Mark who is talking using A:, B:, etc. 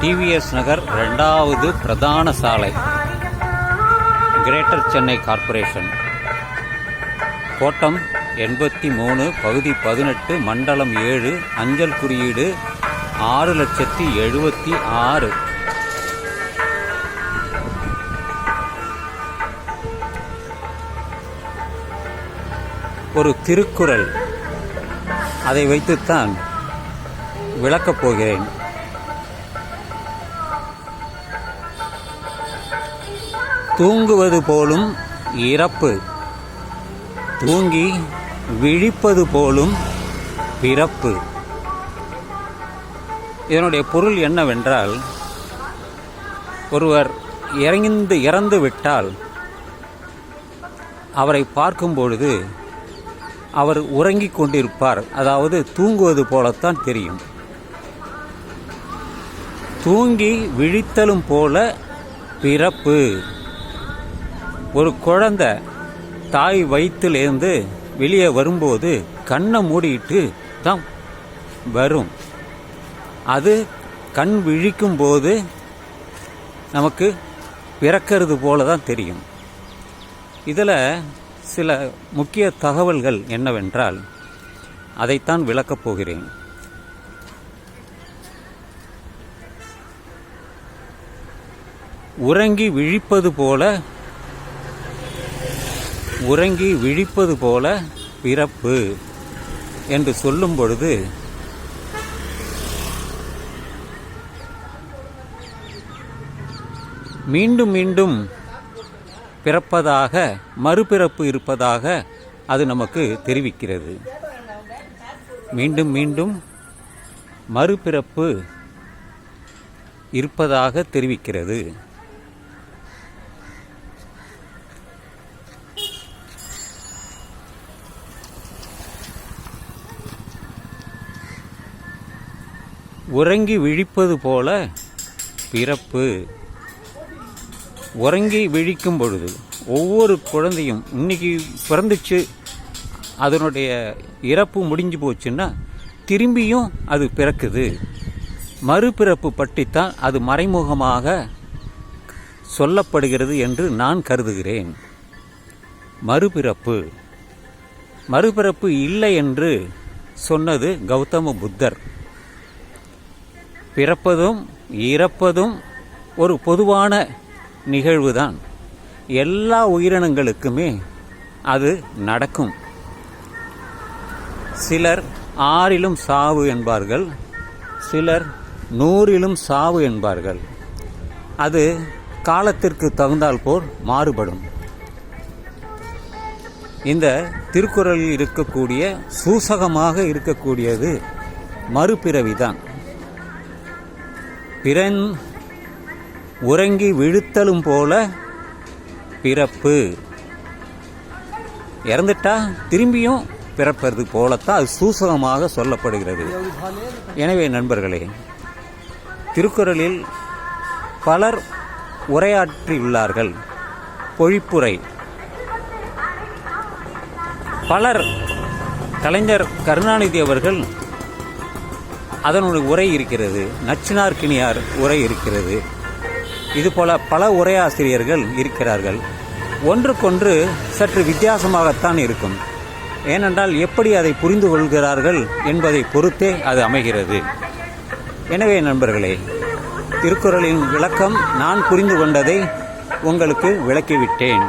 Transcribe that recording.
A: TVS நகர் 2வது பிரதான சாலை, கிரேட்டர் சென்னை கார்ப்பரேஷன், கோட்டம் 83, பகுதி 18, மண்டலம் 7, அஞ்சல் குறியீடு 6,76,000. ஒரு திருக்குறள், அதை வைத்துத்தான் விளக்கப் போகிறேன். தூங்குவது போலும் இறப்பு, தூங்கி விழிப்பது போலும் பிறப்பு. இதனுடைய பொருள் என்னவென்றால், ஒருவர் இறந்து விட்டால் அவரை பார்க்கும் பொழுது அவர் உறங்கிக் கொண்டிருப்பார், அதாவது தூங்குவது போலத்தான் தெரியும். தூங்கி விழித்தலும் போல பிறப்பு. ஒரு குழந்தை தாய் வயிற்றிலிருந்து வெளியே வரும்போது கண்ணை மூடிட்டு தான் வரும். அது கண் விழிக்கும் போது நமக்கு பிறக்கிறது போல தான் தெரியும். இதில் சில முக்கிய தகவல்கள் என்னவென்றால், அதைத்தான் விளக்கப் போகிறேன். உறங்கி விழிப்பது போல பிறப்பு என்று சொல்லும் பொழுது மீண்டும் மீண்டும் பிறப்பதாக, மறுபிறப்பு இருப்பதாக அது நமக்கு தெரிவிக்கிறது. மீண்டும் மீண்டும் மறுபிறப்பு இருப்பதாக தெரிவிக்கிறது. உறங்கி விழிப்பது போல பிறப்பு. உறங்கி விழிக்கும் பொழுது ஒவ்வொரு குழந்தையும் இன்னைக்கு பிறந்துச்சு, அதனுடைய இறப்பு முடிஞ்சு போச்சுன்னா திரும்பியும் அது பிறக்குது. மறுபிறப்பு பற்றித்தான் அது மறைமுகமாக சொல்லப்படுகிறது என்று நான் கருதுகிறேன். மறுபிறப்பு இல்லை என்று சொன்னது கௌதம புத்தர். பிறப்பதும் இறப்பதும் ஒரு பொதுவான நிகழ்வுதான். எல்லா உயிரினங்களுக்குமே அது நடக்கும். சிலர் 6லும் சாவு என்பார்கள், சிலர் 100லும் சாவு என்பார்கள். அது காலத்திற்கு தகுந்தால் போல் மாறுபடும். இந்த திருக்குறளில் இருக்கக்கூடிய சூசகமாக இருக்கக்கூடியது மறுபிறவிதான். உறங்கி விழுத்தலும் போல பிறப்பு. இறந்துட்டா திரும்பியும் பிறப்பது போலத்தான் அது சூசகமாக சொல்லப்படுகிறது. எனவே நண்பர்களே, திருக்குறளில் பலர் உரையாற்றியுள்ளார்கள். பொழிப்புரை பலர், கலைஞர் கருணாநிதி அவர்கள் அதனுடைய உரை இருக்கிறது, நச்சினார்க்கினியார் உரை இருக்கிறது, இதுபோல பல உரையாசிரியர்கள் இருக்கிறார்கள். ஒன்றுக்கொன்று சற்று வித்தியாசமாகத்தான் இருக்கும். ஏனென்றால் எப்படி அதை புரிந்து கொள்கிறார்கள் என்பதை பொறுத்தே அது அமைகிறது. எனவே நண்பர்களே, திருக்குறளின் விளக்கம் நான் புரிந்து கொண்டதை உங்களுக்கு விளக்கிவிட்டேன்.